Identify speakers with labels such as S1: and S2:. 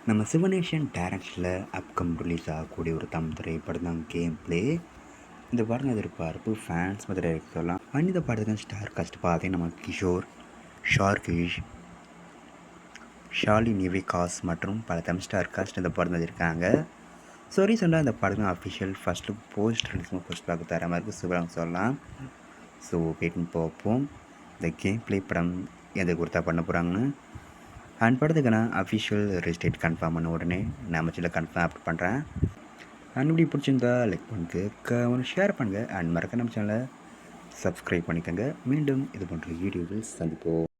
S1: நம்ம சிவனேஷன் டைரக்ஷனில் அப்கம் ரிலீஸ் ஆகக்கூடிய ஒரு தமிழ் திரைப்படம் தான் கேம் ப்ளே. இந்த படம் எதிர்பார்ப்பு ஃபேன்ஸ் மாதிரி சொல்லலாம். இந்த படத்துக்கு ஸ்டார் காஸ்ட் பார்த்தீங்கன்னா நம்ம கிஷோர், ஷார்கிஷ், ஷாலினி விகாஸ் மற்றும் பல தமிழ் ஸ்டார் காஸ்ட் இந்த படம் இருக்காங்க. ஸோ ரீசெண்டாக இந்த படத்துக்கு official first look post release post பார்க்க தர மாதிரி சூப்பராக சொல்லலாம். ஸோ வெயிட்னு பார்ப்போம் இந்த கேம் ப்ளே படம் எந்த கொடுத்தா பண்ண போகிறாங்கன்னு. அண்ட் படத்துக்கு நான் அஃபிஷியல் ரிஜிஸ்ட்ரேட் கன்ஃபார்ம் பண்ண உடனே நம்ம சில கன்ஃபார்ம் அப்ட் பண்ணுறேன். அண்ட் இப்படி பிடிச்சிருந்தா லைக் பண்ணுங்க, ஷேர் பண்ணுங்கள் அண்ட் மறக்க நம்ம சேனலை சப்ஸ்கிரைப் பண்ணிக்கோங்க. மீண்டும் இது போன்ற வீடியோவில் சந்திப்போம்.